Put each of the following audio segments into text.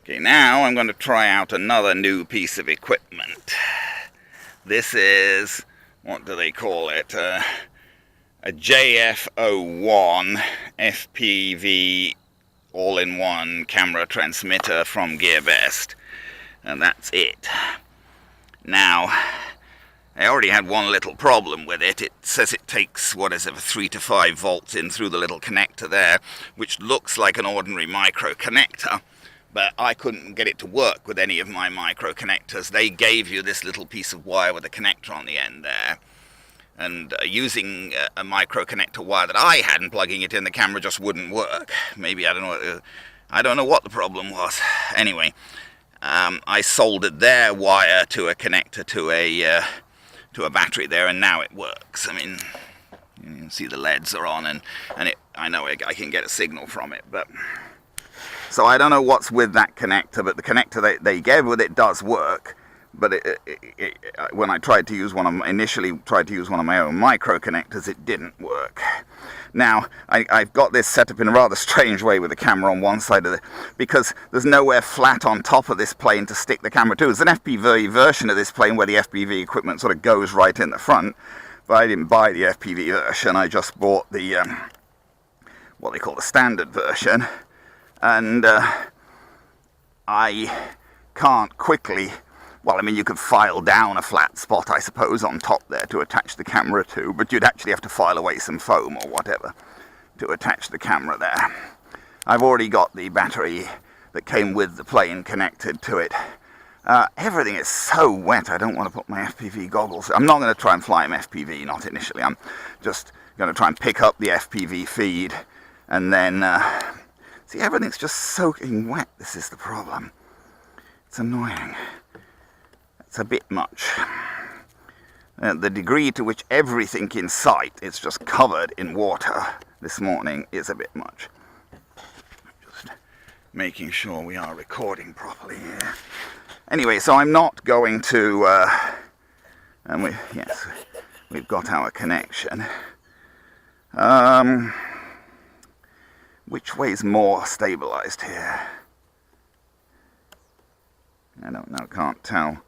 Okay, now I'm going to try out another new piece of equipment. This is, what do they call it? A JF-01 FPV all-in-one camera transmitter from GearBest. And that's it. Now, I already had one little problem with it. It says it takes, 3 to 5 volts in through the little connector there, which looks like an ordinary micro connector. But I couldn't get it to work with any of my micro connectors. They gave you this little piece of wire with a connector on the end there. And using a micro connector wire that I had and plugging it in the camera just wouldn't work. Maybe, I don't know what the problem was. Anyway, I soldered their wire to a connector to a battery there, and now it works. I mean, you can see the LEDs are on, and I know I can get a signal from it, but... So I don't know what's with that connector, but the connector they gave with it does work. But when I initially tried to use one of my own micro connectors, it didn't work. Now, I've got this set up in a rather strange way with the camera on one side of because there's nowhere flat on top of this plane to stick the camera to. There's an FPV version of this plane where the FPV equipment sort of goes right in the front, but I didn't buy the FPV version. I just bought the, what they call the standard version. And I can't quickly, well, I mean, you could file down a flat spot, I suppose, on top there to attach the camera to, but you'd actually have to file away some foam or whatever to attach the camera there. I've already got the battery that came with the plane connected to it. Everything is so wet, I don't want to put my FPV goggles. I'm not going to try and fly them FPV, not initially. I'm just going to try and pick up the FPV feed and then... See, everything's just soaking wet. This is the problem. It's annoying. It's a bit much. The degree to which everything in sight is just covered in water this morning is a bit much. Just making sure we are recording properly here. Anyway, so I'm not going to... yes, we've got our connection. Which way's more stabilized here? I don't know, can't tell.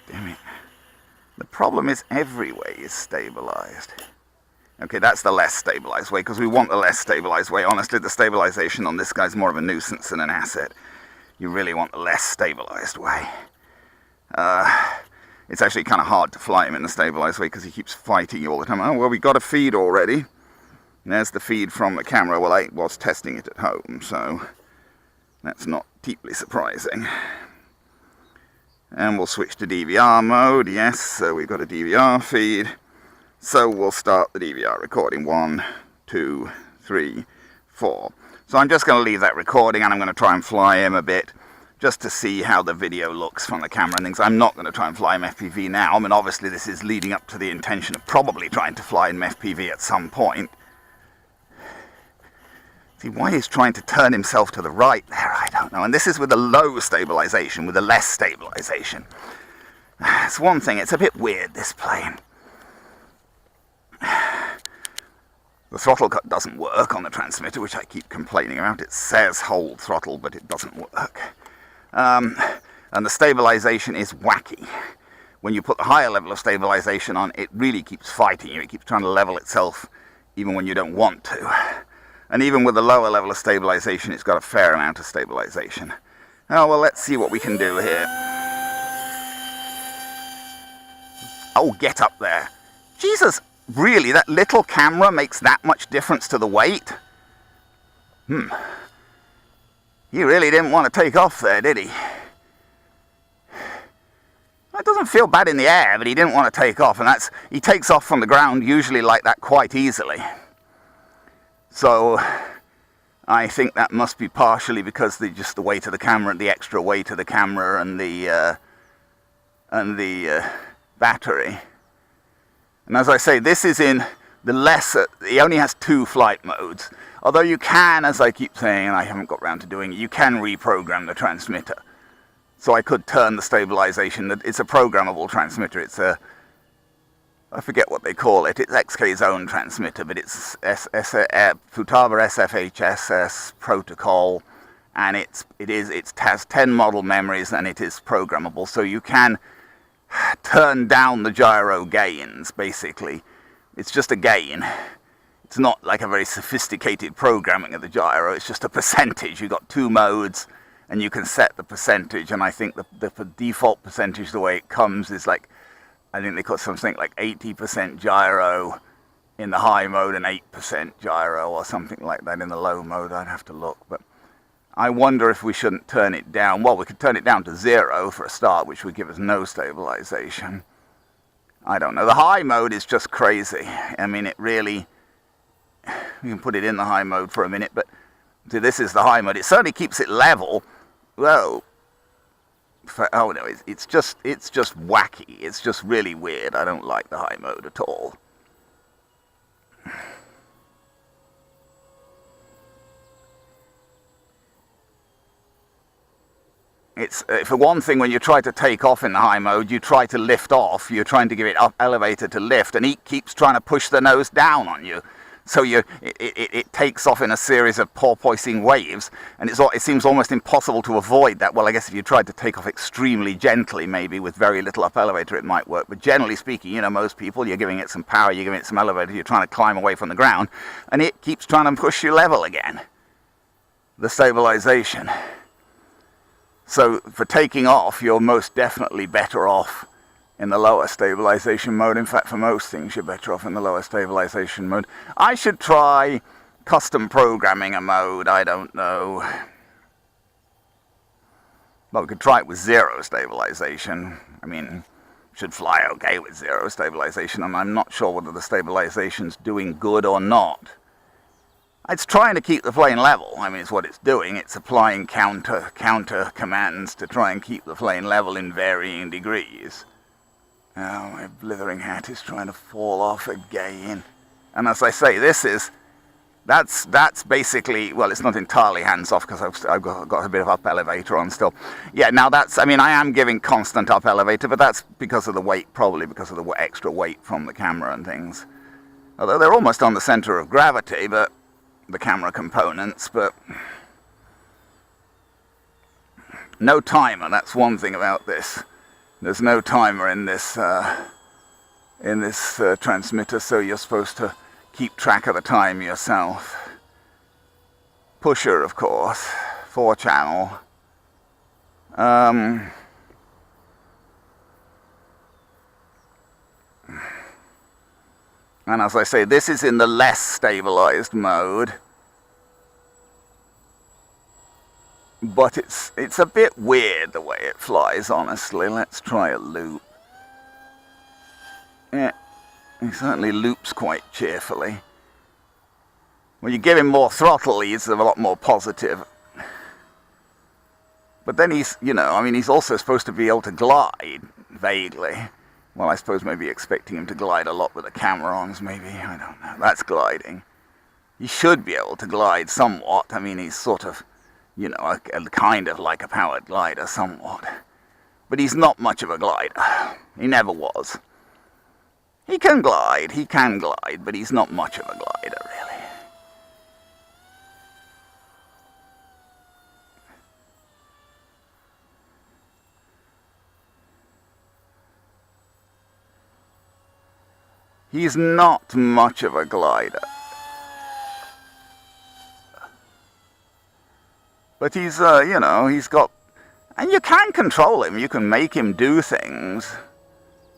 Damn it. The problem is every way is stabilized. Okay, that's the less stabilized way, because we want the less stabilized way. Honestly, the stabilization on this guy's more of a nuisance than an asset. You really want the less stabilized way. It's actually kind of hard to fly him in the stabilized way because he keeps fighting you all the time. Oh, well, we got a feed already. And there's the feed from the camera. Well, I was testing it at home, so that's not deeply surprising. And we'll switch to DVR mode. Yes, so we've got a DVR feed. So we'll start the DVR recording. 1, 2, 3, 4. So I'm just going to leave that recording, and I'm going to try and fly him a bit, just to see how the video looks from the camera and things. I'm not going to try and fly him FPV now. I mean, obviously this is leading up to the intention of probably trying to fly him FPV at some point. See, why he's trying to turn himself to the right there, I don't know. And this is with the low stabilization, with the less stabilization. It's one thing, it's a bit weird, this plane. The throttle cut doesn't work on the transmitter, which I keep complaining about. It says hold throttle, but it doesn't work. And the stabilization is wacky. When you put the higher level of stabilization on, it really keeps fighting you. It keeps trying to level itself even when you don't want to. And even with the lower level of stabilization, it's got a fair amount of stabilization. Oh, well, let's see what we can do here. Oh, get up there. Jesus, really, that little camera makes that much difference to the weight? He really didn't want to take off there, did he? It doesn't feel bad in the air, but he didn't want to take off, and he takes off from the ground usually like that quite easily. So I think that must be partially because just the weight of the camera, the extra weight of the camera, and the battery. And as I say, this is in the lesser. He only has 2 flight modes. Although you can, as I keep saying, and I haven't got round to doing it, you can reprogram the transmitter. So I could turn the stabilization. It's a programmable transmitter. It's a I forget what they call it. It's XK's own transmitter, but it's Futaba SFHSS protocol, and it has 10 model memories, and it is programmable, so you can turn down the gyro gains. Basically, it's just a gain. It's not like a very sophisticated programming of the gyro. It's just a percentage. You've got 2 modes, and you can set the percentage. And I think the default percentage, the way it comes, is like, I think they got something like 80% gyro in the high mode and 8% gyro or something like that in the low mode. I'd have to look, but I wonder if we shouldn't turn it down. Well, we could turn it down to 0 for a start, which would give us no stabilization. I don't know. The high mode is just crazy. I mean, it really... You can put it in the high mode for a minute, but see, this is the high mode. It certainly keeps it level. Whoa. Oh no, it's just wacky. It's just really weird. I don't like the high mode at all. It's for one thing, when you try to take off in the high mode, you try to lift off. You're trying to give it up elevator to lift, and it keeps trying to push the nose down on you. So it takes off in a series of porpoising waves, and it seems almost impossible to avoid that. Well, I guess if you tried to take off extremely gently, maybe with very little up elevator, it might work. But generally speaking, you know, most people, you're giving it some power, you're giving it some elevator, you're trying to climb away from the ground, and it keeps trying to push you level again. The stabilization. So for taking off, you're most definitely better off in the lower stabilization mode. In fact, for most things, you're better off in the lower stabilization mode. I should try custom programming a mode. I don't know. Well, we could try it with 0 stabilization. I mean, should fly okay with 0 stabilization, and I'm not sure whether the stabilization's doing good or not. It's trying to keep the plane level. I mean, it's what it's doing. It's applying counter commands to try and keep the plane level in varying degrees. Oh, my blithering hat is trying to fall off again. And as I say, that's basically, well, it's not entirely hands-off because I've got a bit of up elevator on still. Yeah, now I mean, I am giving constant up elevator, but that's because of the weight, probably because of the extra weight from the camera and things. Although they're almost on the center of gravity, but the camera components, but no timer. That's one thing about this. There's no timer in this transmitter, so you're supposed to keep track of the time yourself. Pusher, of course, 4-channel. And as I say, this is in the less stabilized mode. But it's a bit weird the way it flies, honestly. Let's try a loop. Yeah, he certainly loops quite cheerfully. When you give him more throttle, he's a lot more positive. But then he's, you know, I mean, he's also supposed to be able to glide, vaguely. Well, I suppose maybe expecting him to glide a lot with the camera on, maybe, I don't know. That's gliding. He should be able to glide somewhat. I mean, he's sort of, you know, kind of like a powered glider somewhat. But he's not much of a glider. He never was. He can glide, but he's not much of a glider, really. He's not much of a glider. But he's, you know, he's got... And you can control him. You can make him do things.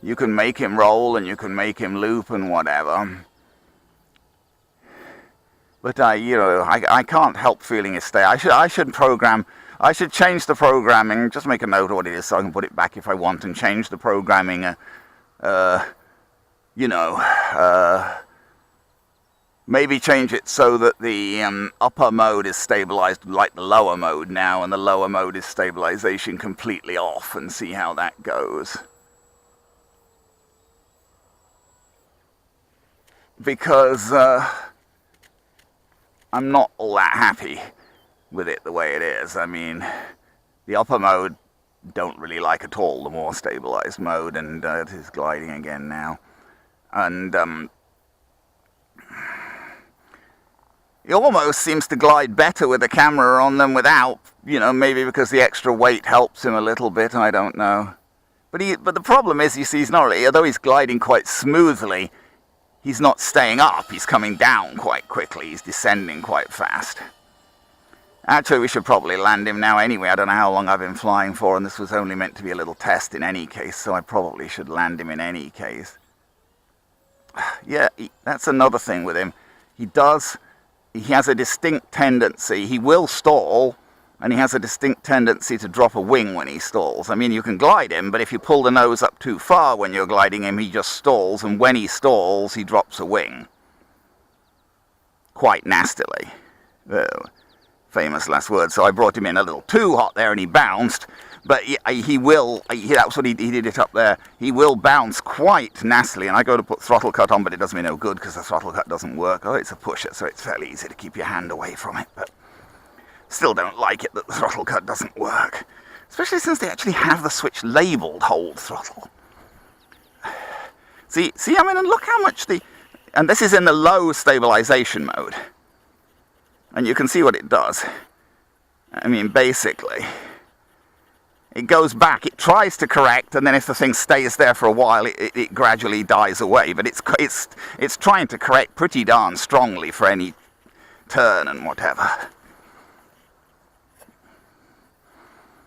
You can make him roll and you can make him loop and whatever. But, you know, I can't help feeling his stay. I should program... I should change the programming. Just make a note of what it is so I can put it back if I want and change the programming, you know, maybe change it so that the upper mode is stabilized like the lower mode now, and the lower mode is stabilization completely off, and see how that goes. Because I'm not all that happy with it the way it is. I mean, the upper mode don't really like at all the more stabilized mode, and it is gliding again now. And he almost seems to glide better with the camera on than without, maybe because the extra weight helps him a little bit, I don't know. But the problem is, you see, he's not really, although he's gliding quite smoothly, he's not staying up, he's coming down quite quickly, he's descending quite fast. Actually, we should probably land him now anyway. I don't know how long I've been flying for, and this was only meant to be a little test in any case, so I probably should land him in any case. Yeah, that's another thing with him. He has a distinct tendency, he will stall, and he has a distinct tendency to drop a wing when he stalls. I mean, you can glide him, but if you pull the nose up too far when you're gliding him, he just stalls, and when he stalls, he drops a wing. Quite nastily. Oh, famous last words. So I brought him in a little too hot there, and he bounced, but that's what he did it up there. He will bounce quite nastily, and I go to put throttle cut on, but it does me no good because the throttle cut doesn't work. Oh, it's a pusher, so it's fairly easy to keep your hand away from it, but still don't like it that the throttle cut doesn't work. Especially since they actually have the switch labelled hold throttle. See, I mean, and look how much and this is in the low stabilization mode. And you can see what it does. I mean, basically, it goes back, it tries to correct, and then if the thing stays there for a while, it gradually dies away. But it's trying to correct pretty darn strongly for any turn and whatever.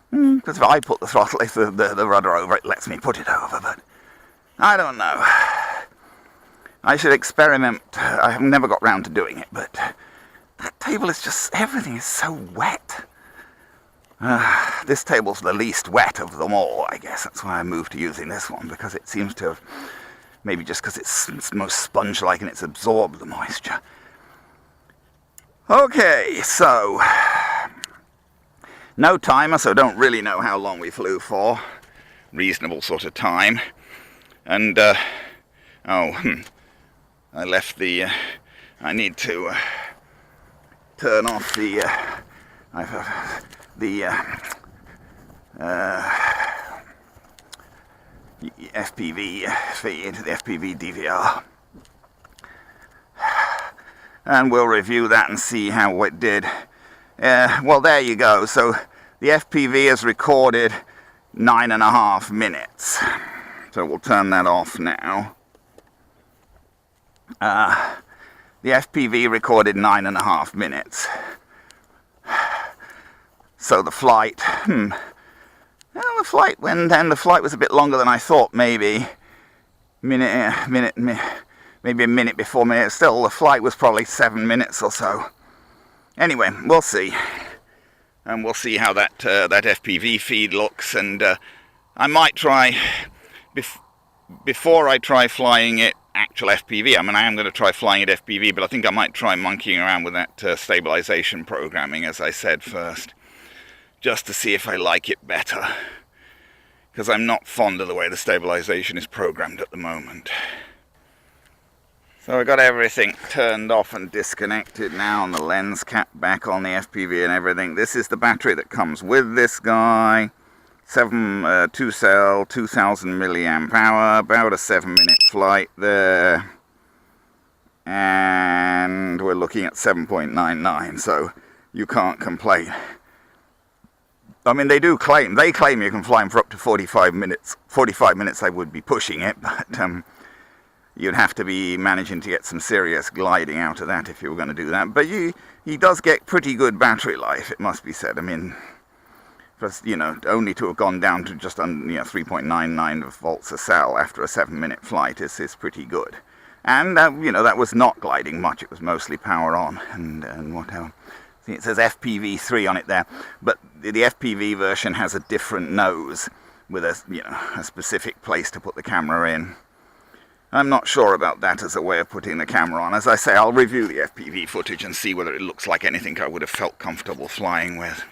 Because if I put the throttle, if the rudder over, it lets me put it over, but I don't know. I should experiment. I have never got round to doing it, but that table is just, everything is so wet. This table's the least wet of them all, I guess. That's why I moved to using this one, because it seems to have, maybe just because it's most sponge-like and it's absorbed the moisture. Okay, so no timer, so don't really know how long we flew for. Reasonable sort of time. And, I left the, I need to turn off the FPV feed, the FPV DVR. And we'll review that and see how it did. Well, there you go. So the FPV has recorded 9.5 minutes. So we'll turn that off now. The FPV recorded 9.5 minutes. So the flight, well, the flight went, and the flight was a bit longer than I thought. Maybe maybe a minute before minute. Still, the flight was probably 7 minutes or so. Anyway, we'll see, and we'll see how that FPV feed looks. And I might try before I try flying it actual FPV. I mean, I am going to try flying it FPV, but I think I might try monkeying around with that stabilization programming, as I said first, just to see if I like it better, because I'm not fond of the way the stabilization is programmed at the moment. So I got everything turned off and disconnected now, and the lens cap back on the FPV and everything. This is the battery that comes with this guy. 2-cell, 2000 milliamp hour, about a 7-minute flight there. And we're looking at 7.99, so you can't complain. I mean, they claim you can fly them for up to 45 minutes. 45 minutes I would be pushing it, but you'd have to be managing to get some serious gliding out of that if you were going to do that. But he does get pretty good battery life, it must be said. I mean, only to have gone down to just under 3.99 volts a cell after a 7-minute flight is pretty good. And that was not gliding much; it was mostly power on and whatever. See, it says FPV3 on it there, but the FPV version has a different nose with a specific place to put the camera in. I'm not sure about that as a way of putting the camera on. As I say, I'll review the FPV footage and see whether it looks like anything I would have felt comfortable flying with.